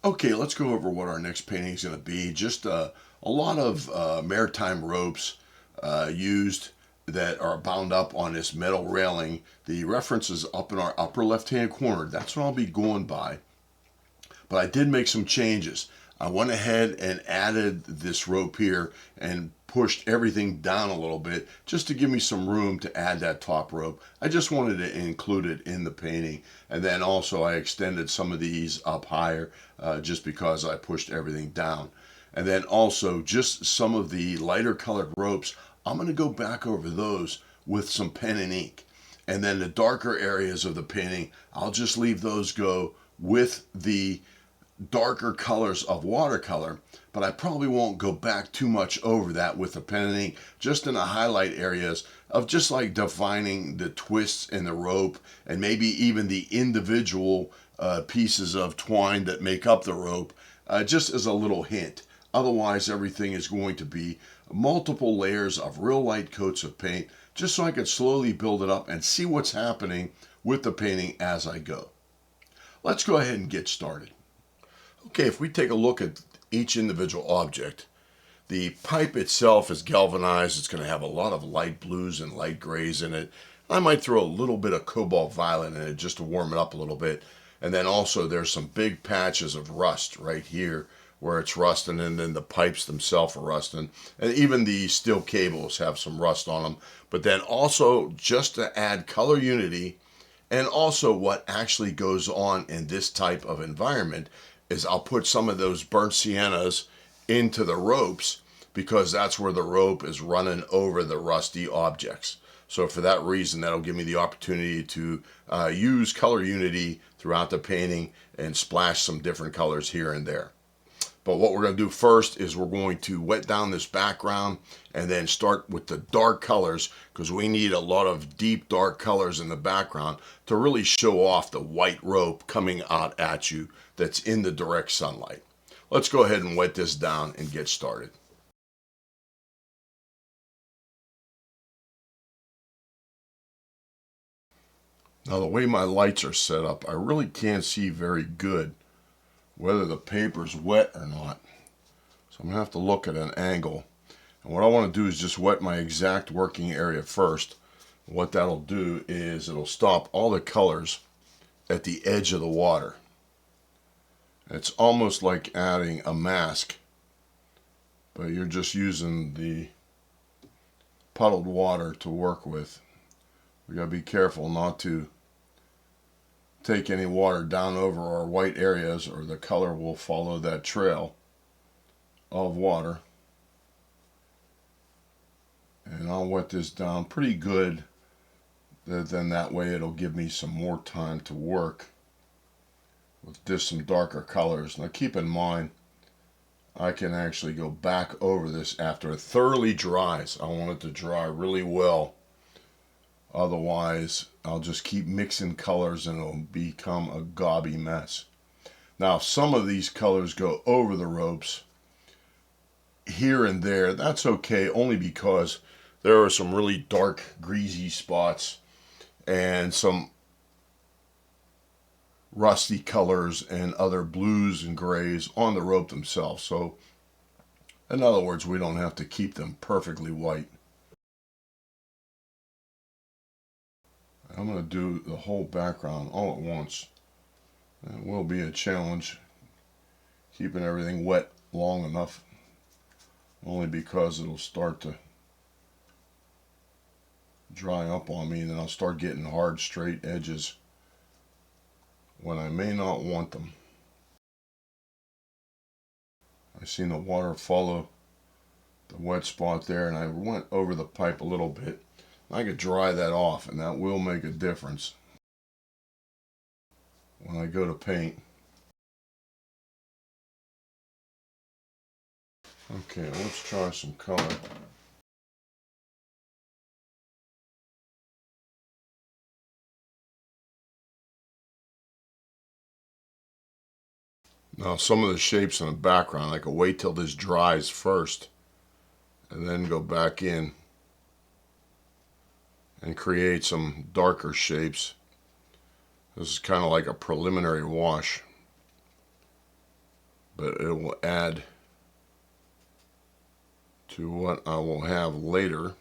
Okay, let's go over what our next painting is going to be. Just a lot of maritime ropes used that are bound up on this metal railing. The reference is up in our upper left-hand corner. That's what I'll be going by. But I did make some changes. I went ahead and added this rope here and pushed everything down a little bit just to give me some room to add that top rope. I just wanted to include it in the painting. And then also I extended some of these up higher just because I pushed everything down. And then also just some of the lighter colored ropes, I'm going to go back over those with some pen and ink. And then the darker areas of the painting, I'll just leave those go with the darker colors of watercolor, but I probably won't go back too much over that with the pen and ink, just in the highlight areas of just like defining the twists in the rope and maybe even the individual pieces of twine that make up the rope, just as a little hint. Otherwise, everything is going to be multiple layers of real light coats of paint, just so I can slowly build it up and see what's happening with the painting as I go. Let's go ahead and get started. Okay, if we take a look at each individual object, the pipe itself is galvanized. It's going to have a lot of light blues and light grays in it. I might throw a little bit of cobalt violet in it just to warm it up a little bit. And then also there's some big patches of rust right here where it's rusting, and then the pipes themselves are rusting. And even the steel cables have some rust on them. But then also, just to add color unity, and also what actually goes on in this type of environment, is I'll put some of those burnt siennas into the ropes because that's where the rope is running over the rusty objects. So for that reason, that'll give me the opportunity to use color unity throughout the painting and splash some different colors here and there. But what we're going to do first is we're going to wet down this background and then start with the dark colors, because we need a lot of deep dark colors in the background to really show off the white rope coming out at you that's in the direct sunlight. Let's go ahead and wet this down and get started. Now the way my lights are set up, I really can't see very good whether the paper's wet or not. So I'm going to have to look at an angle. And what I want to do is just wet my exact working area first. What that'll do is it'll stop all the colors at the edge of the water. It's almost like adding a mask, but you're just using the puddled water to work with. We gotta be careful not to take any water down over our white areas, or the color will follow that trail of water. And I'll wet this down pretty good, then that way it'll give me some more time to work with just some darker colors. Now keep in mind, I can actually go back over this after it thoroughly dries. I want it to dry really well. Otherwise, I'll just keep mixing colors and it'll become a gobby mess. Now, some of these colors go over the ropes here and there. That's okay, only because there are some really dark, greasy spots and some rusty colors and other blues and grays on the rope themselves. So, in other words, we don't have to keep them perfectly white. I'm going to do the whole background all at once. It will be a challenge keeping everything wet long enough, only because it'll start to dry up on me, and then I'll start getting hard straight edges when I may not want them. I seen the water follow the wet spot there, and I went over the pipe a little bit. I could dry that off, and that will make a difference when I go to paint. Okay, let's try some color. Now some of the shapes in the background, I could wait till this dries first and then go back in and create some darker shapes. This is kind of like a preliminary wash. but it will add to what I will have later.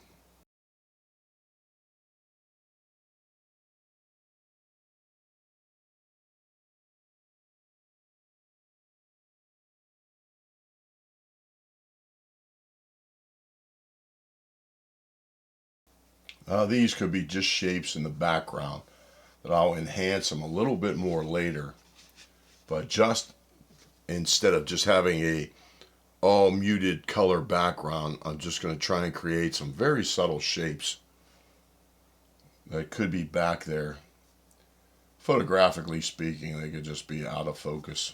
These could be just shapes in the background that I'll enhance them a little bit more later. But just instead of just having a all muted color background, I'm just going to try and create some very subtle shapes that could be back there. Photographically speaking, they could just be out of focus.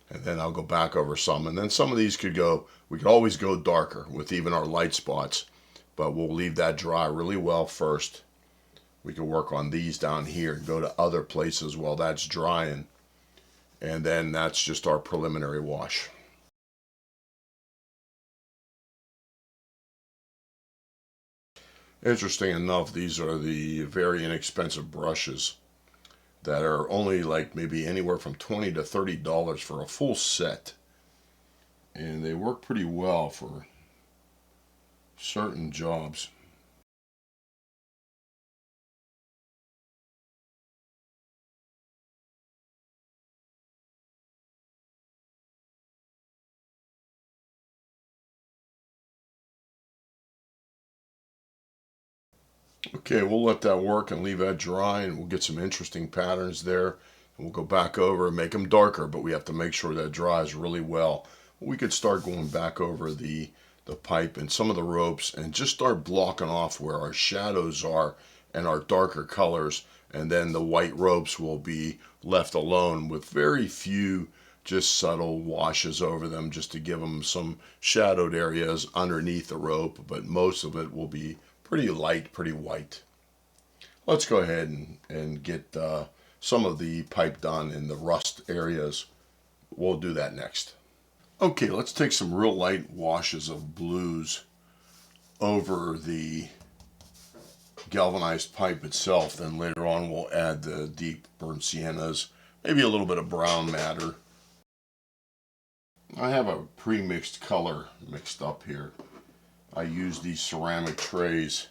And then I'll go back over some. And then some of these could go, we could always go darker with even our light spots, but we'll leave that dry really well first. We can work on these down here and go to other places while that's drying. And then that's just our preliminary wash. Interesting enough, these are the very inexpensive brushes that are only like maybe anywhere from $20 to $30 for a full set. And they work pretty well for certain jobs. Okay, we'll let that work and leave that dry, and we'll get some interesting patterns there. And we'll go back over and make them darker, but we have to make sure that dries really well. We could start going back over the pipe and some of the ropes and just start blocking off where our shadows are and our darker colors, and then the white ropes will be left alone with very few just subtle washes over them just to give them some shadowed areas underneath the rope, but most of it will be pretty light, pretty white. Let's go ahead and get some of the pipe done in the rust areas. We'll do that next. Okay, let's take some real light washes of blues over the galvanized pipe itself. Then later on we'll add the deep burnt siennas, maybe a little bit of brown matter. I have a pre-mixed color mixed up here. I use these ceramic trays,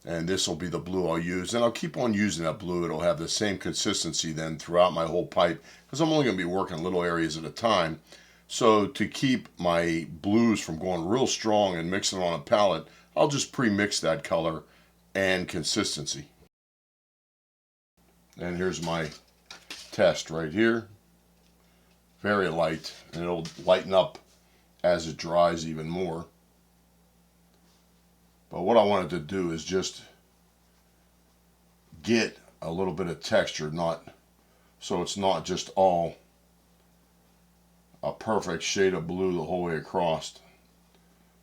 and this will be the blue I'll use, and I'll keep on using that blue. It'll have the same consistency then throughout my whole pipe, because I'm only going to be working little areas at a time. So to keep my blues from going real strong and mixing on a palette, I'll just pre-mix that color and consistency. And here's my test right here. Very light, and it'll lighten up as it dries even more. But what I wanted to do is just get a little bit of texture, so it's not just all a perfect shade of blue the whole way across.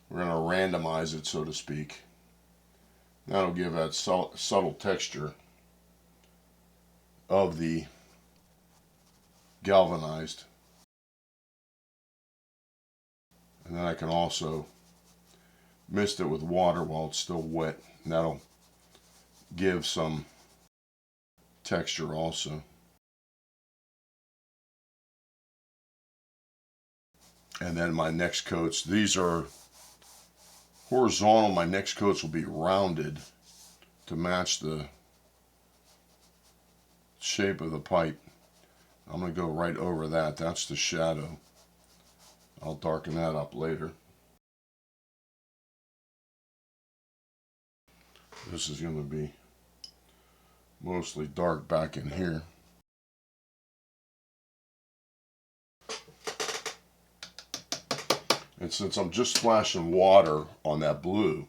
We're going to randomize it, so to speak. That'll give that subtle texture of the galvanized. And then I can also mist it with water while it's still wet, and that'll give some texture also. And then my next coats, these are horizontal. My next coats will be rounded to match the shape of the pipe. I'm going to go right over that. That's the shadow. I'll darken that up later. This is going to be mostly dark back in here. And since I'm just splashing water on that blue,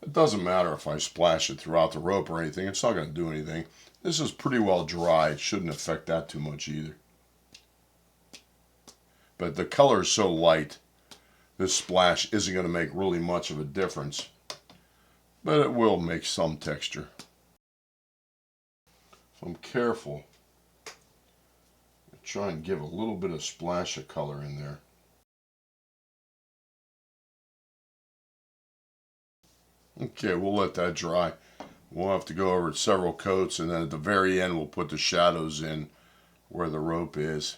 it doesn't matter if I splash it throughout the rope or anything. It's not going to do anything. This is pretty well dry. It shouldn't affect that too much either. But the color is so light, this splash isn't going to make really much of a difference. But it will make some texture. So I'm careful. I try and give a little bit of splash of color in there. Okay, we'll let that dry. We'll have to go over several coats, and then at the very end we'll put the shadows in where the rope is.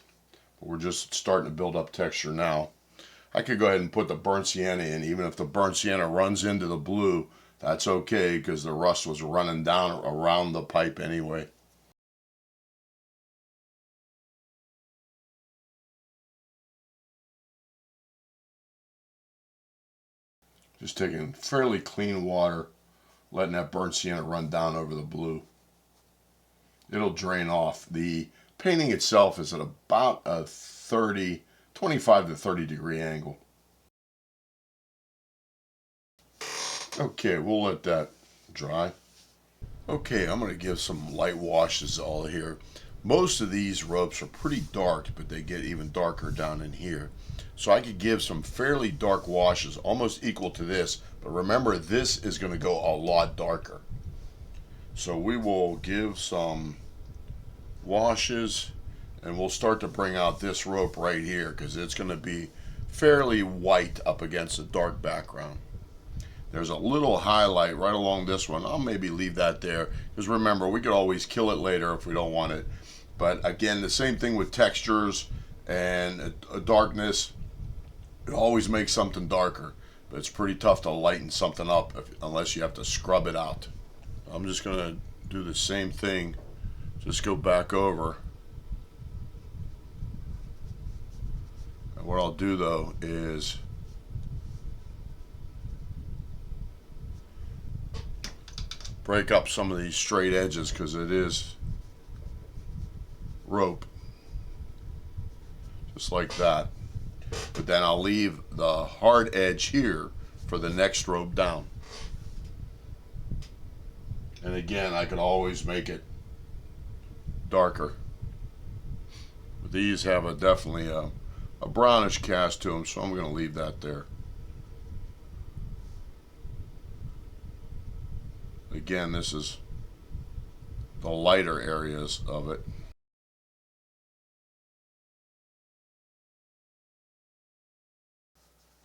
But we're just starting to build up texture now. I could go ahead and put the burnt sienna in. Even if the burnt sienna runs into the blue, that's okay because the rust was running down around the pipe anyway. Just taking fairly clean water, letting that burnt sienna run down over the blue. It'll drain off. The painting itself is at about a 25 to 30 degree angle. Okay, we'll let that dry. Okay, I'm going to give some light washes all here. Most of these ropes are pretty dark, but they get even darker down in here. So I could give some fairly dark washes, almost equal to this, but remember this is going to go a lot darker. So we will give some washes, and we'll start to bring out this rope right here because it's going to be fairly white up against a dark background. There's a little highlight right along this one. I'll maybe leave that there because remember, we could always kill it later if we don't want it. But again, the same thing with textures and a darkness. It always makes something darker, but it's pretty tough to lighten something up unless you have to scrub it out. I'm just going to do the same thing. Just go back over. And what I'll do though is break up some of these straight edges because it is rope. Just like that. But then I'll leave the hard edge here for the next rope down. And again, I could always make it darker. But these have definitely a brownish cast to them, so I'm going to leave that there. Again, this is the lighter areas of it.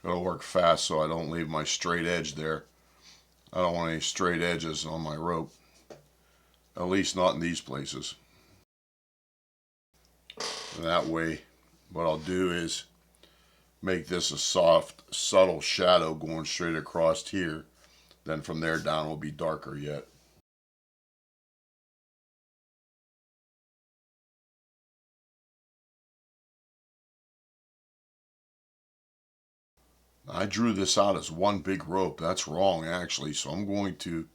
Gotta work fast so I don't leave my straight edge there. I don't want any straight edges on my rope. At least not in these places. And that way, what I'll do is make this a soft, subtle shadow going straight across here. Then from there down will be darker yet. I drew this out as one big rope. That's wrong actually, so I'm going to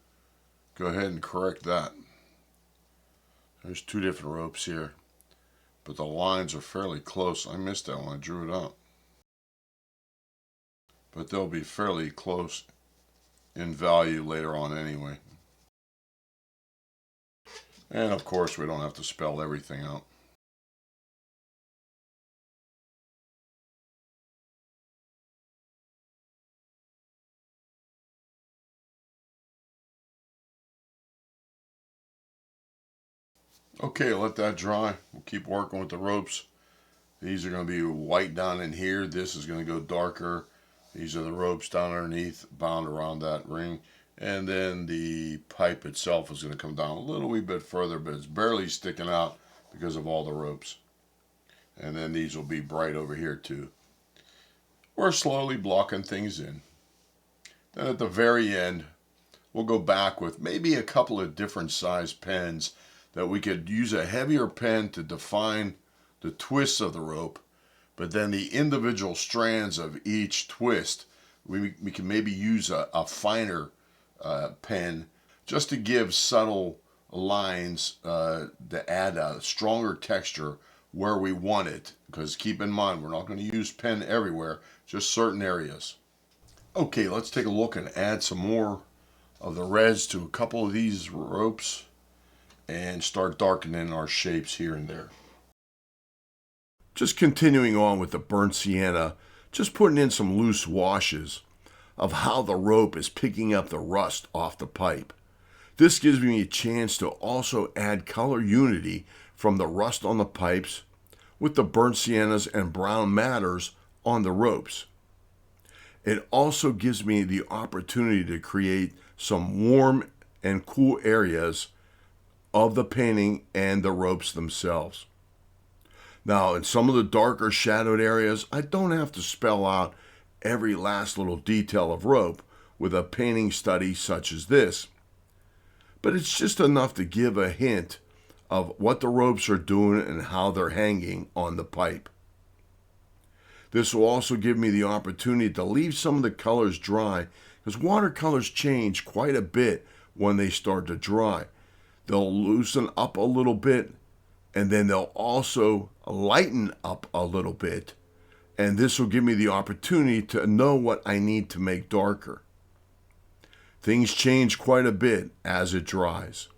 go ahead and correct that. There's two different ropes here, but the lines are fairly close. I missed that when I drew it out. But they'll be fairly close in value later on anyway. And of course we don't have to spell everything out. Okay, let that dry. We'll keep working with the ropes. These are going to be white down in here. This is going to go darker. These are the ropes down underneath, bound around that ring. And then the pipe itself is going to come down a little wee bit further, but it's barely sticking out because of all the ropes. And then these will be bright over here too. We're slowly blocking things in. Then at the very end, we'll go back with maybe a couple of different size pens that we could use a heavier pen to define the twists of the rope, but then the individual strands of each twist, we can maybe use a finer pen just to give subtle lines to add a stronger texture where we want it, because keep in mind, we're not going to use pen everywhere, just certain areas. Okay, let's take a look and add some more of the reds to a couple of these ropes and start darkening our shapes here and there. Just continuing on with the burnt sienna, just putting in some loose washes of how the rope is picking up the rust off the pipe. This gives me a chance to also add color unity from the rust on the pipes with the burnt siennas and brown matters on the ropes. It also gives me the opportunity to create some warm and cool areas of the painting and the ropes themselves. Now, in some of the darker shadowed areas, I don't have to spell out every last little detail of rope with a painting study such as this, but it's just enough to give a hint of what the ropes are doing and how they're hanging on the pipe. This will also give me the opportunity to leave some of the colors dry, because watercolors change quite a bit when they start to dry. They'll loosen up a little bit, and then they'll also lighten up a little bit, and this will give me the opportunity to know what I need to make darker. Things change quite a bit as it dries.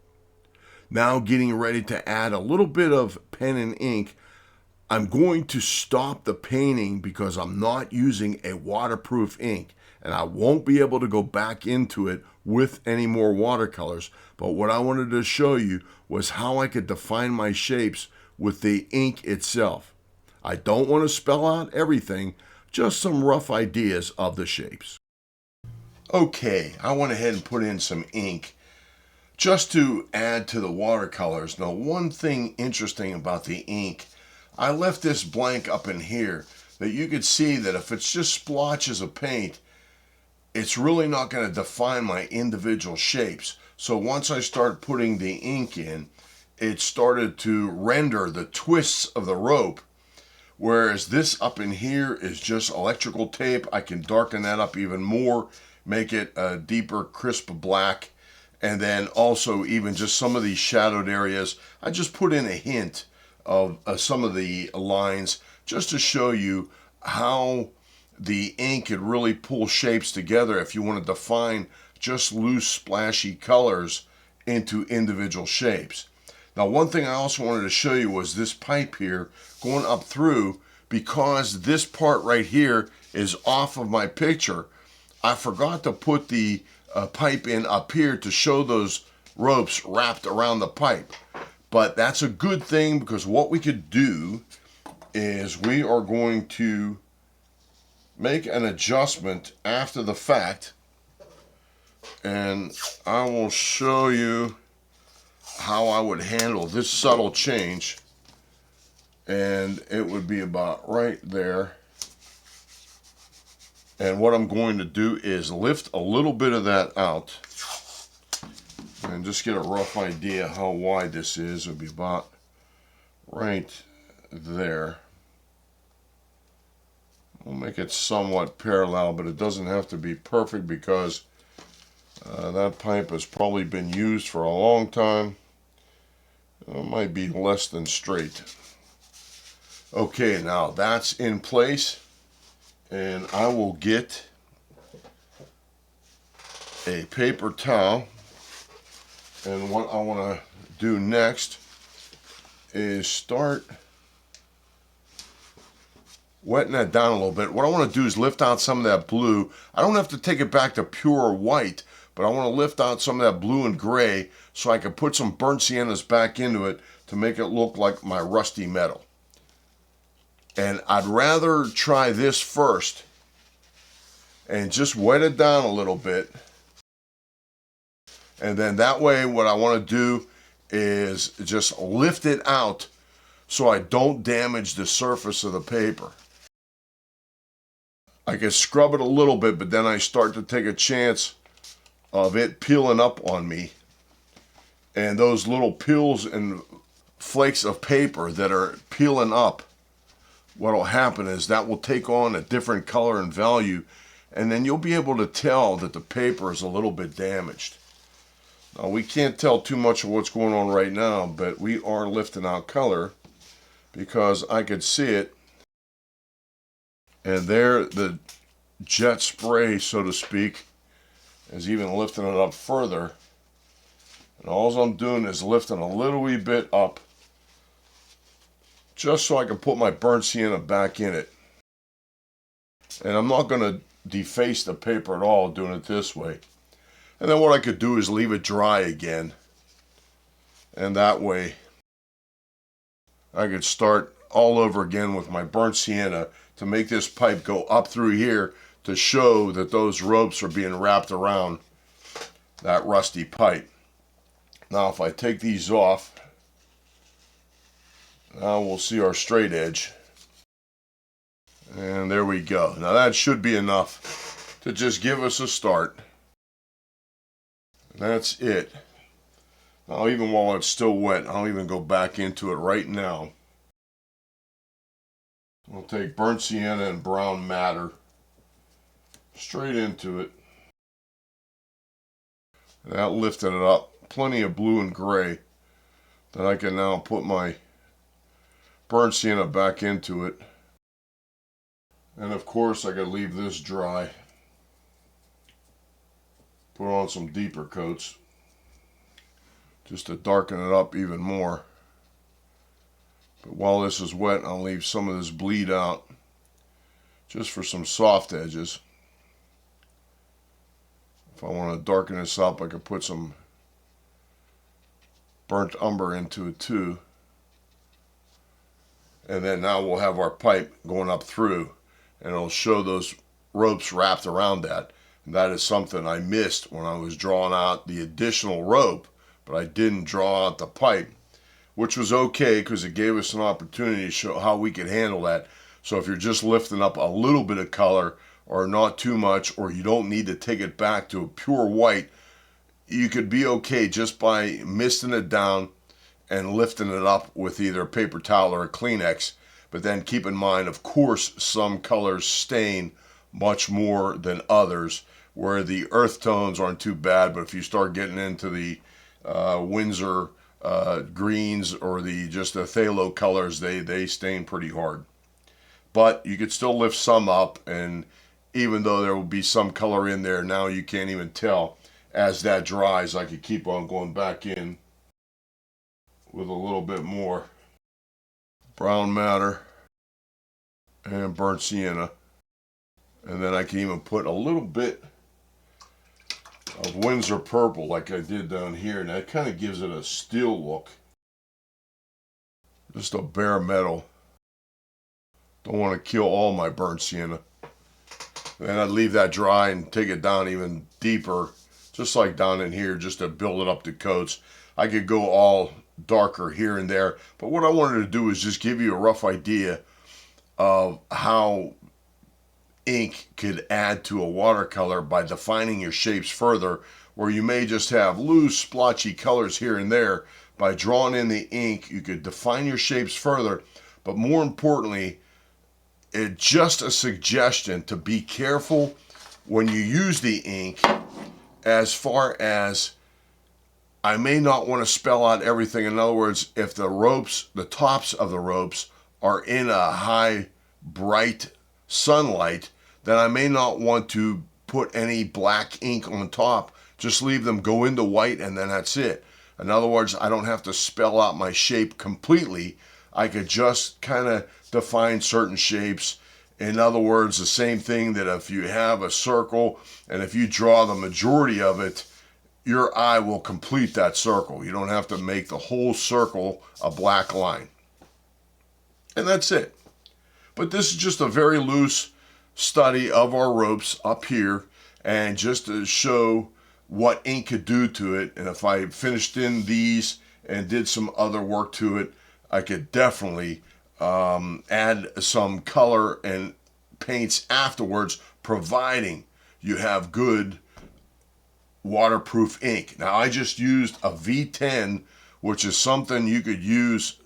Now getting ready to add a little bit of pen and ink. I'm going to stop the painting because I'm not using a waterproof ink, and I won't be able to go back into it with any more watercolors. But what I wanted to show you was how I could define my shapes with the ink itself. I don't want to spell out everything, just some rough ideas of the shapes. Okay, I went ahead and put in some ink just to add to the watercolors. Now, one thing interesting about the ink, I left this blank up in here that you could see that if it's just splotches of paint, it's really not going to define my individual shapes. So once I start putting the ink in, it started to render the twists of the rope, whereas this up in here is just electrical tape. I can darken that up even more, make it a deeper crisp black, and then also even just some of these shadowed areas, I just put in a hint of some of the lines just to show you how the ink could really pull shapes together if you want to define just loose splashy colors into individual shapes. Now, one thing I also wanted to show you was this pipe here going up through, because this part right here is off of my picture. I forgot to put the pipe in up here to show those ropes wrapped around the pipe. But that's a good thing, because what we could do is we are going to make an adjustment after the fact, and I will show you how I would handle this subtle change, and it would be about right there. And what I'm going to do is lift a little bit of that out and just get a rough idea how wide this is. It'll be about right there. We'll make it somewhat parallel, but it doesn't have to be perfect, because that pipe has probably been used for a long time. It might be less than straight. Okay, now that's in place, and I will get a paper towel, and what I want to do next is start wetting that down a little bit. What I want to do is lift out some of that blue. I don't have to take it back to pure white, but I want to lift out some of that blue and gray so I can put some burnt siennas back into it to make it look like my rusty metal. And I'd rather try this first and just wet it down a little bit. And then that way what I want to do is just lift it out so I don't damage the surface of the paper. I can scrub it a little bit, but then I start to take a chance of it peeling up on me. And those little peels and flakes of paper that are peeling up, what will happen is that will take on a different color and value, and then you'll be able to tell that the paper is a little bit damaged. Now, we can't tell too much of what's going on right now, but we are lifting out color because I could see it. And there, the jet spray, so to speak, is even lifting it up further. And all I'm doing is lifting a little wee bit up just so I can put my burnt sienna back in it. And I'm not going to deface the paper at all doing it this way. And then what I could do is leave it dry again. And that way I could start all over again with my burnt sienna to make this pipe go up through here to show that those ropes are being wrapped around that rusty pipe. Now if I take these off, now we'll see our straight edge. And there we go. Now that should be enough to just give us a start. And that's it. Now even while it's still wet, I'll even go back into it right now. We'll take burnt sienna and brown madder straight into it. And that lifted it up. Plenty of blue and gray that I can now put my burnt sienna back into it. And of course I gotta leave this dry. Put on some deeper coats just to darken it up even more. But while this is wet, I'll leave some of this bleed out just for some soft edges. If I want to darken this up, I could put some burnt umber into it too. And then now we'll have our pipe going up through, and it'll show those ropes wrapped around that. And that is something I missed when I was drawing out the additional rope, but I didn't draw out the pipe, which was okay because it gave us an opportunity to show how we could handle that. So if you're just lifting up a little bit of color or not too much, or you don't need to take it back to a pure white, you could be okay just by misting it down and lifting it up with either a paper towel or a Kleenex. But then keep in mind, of course, some colors stain much more than others, where the earth tones aren't too bad, but if you start getting into the Windsor greens or the phthalo colors, they stain pretty hard. But you could still lift some up, and even though there will be some color in there, now you can't even tell. As that dries, I could keep on going back in with a little bit more brown madder and burnt sienna. And then I can even put a little bit of Windsor purple like I did down here, and that kind of gives it a steel look. Just a bare metal. Don't want to kill all my burnt sienna. Then I'd leave that dry and take it down even deeper, just like down in here, just to build it up to coats. I could go all darker here and there, but what I wanted to do is just give you a rough idea of how ink could add to a watercolor by defining your shapes further, where you may just have loose splotchy colors here and there. By drawing in the ink, you could define your shapes further, but more importantly, it's just a suggestion to be careful when you use the ink, as far as I may not want to spell out everything. In other words, if the ropes, the tops of the ropes are in a high, bright sunlight, then I may not want to put any black ink on top. Just leave them go into white, and then that's it. In other words, I don't have to spell out my shape completely. I could just kind of define certain shapes. In other words, the same thing that if you have a circle, and if you draw the majority of it, your eye will complete that circle. You don't have to make the whole circle a black line. And that's it. But this is just a very loose study of our ropes up here, and just to show what ink could do to it. And if I finished in these and did some other work to it, I could definitely add some color and paints afterwards, providing you have good waterproof ink. Now I just used a V10, which is something you could use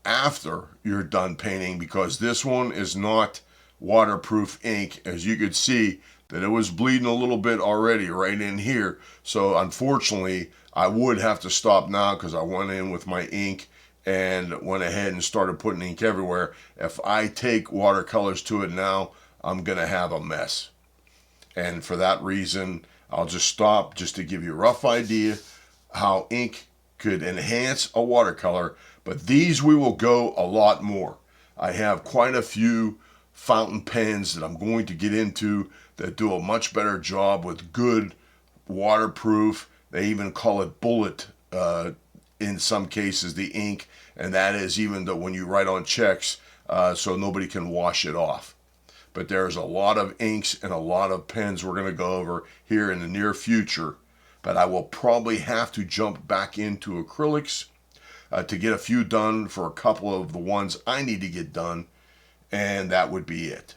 after you're done painting, because this one is not waterproof ink. As you could see that it was bleeding a little bit already right in here. So unfortunately I would have to stop now, because I went in with my ink and went ahead and started putting ink everywhere. If I take watercolors to it now, I'm gonna have a mess. And for that reason, I'll just stop, just to give you a rough idea how ink could enhance a watercolor. But these we will go a lot more. I have quite a few fountain pens that I'm going to get into that do a much better job with good waterproof. They even call it bullet in some cases, the ink, and that is even though when you write on checks, so nobody can wash it off. But there's a lot of inks and a lot of pens we're going to go over here in the near future but I will probably have to jump back into acrylics to get a few done for a couple of the ones I need to get done, and that would be it.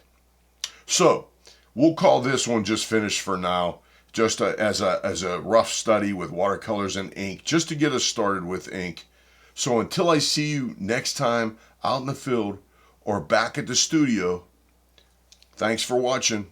So we'll call this one just finished for now, just as a rough study with watercolors and ink, just to get us started with ink. So until I see you next time out in the field or back at the studio, thanks for watching.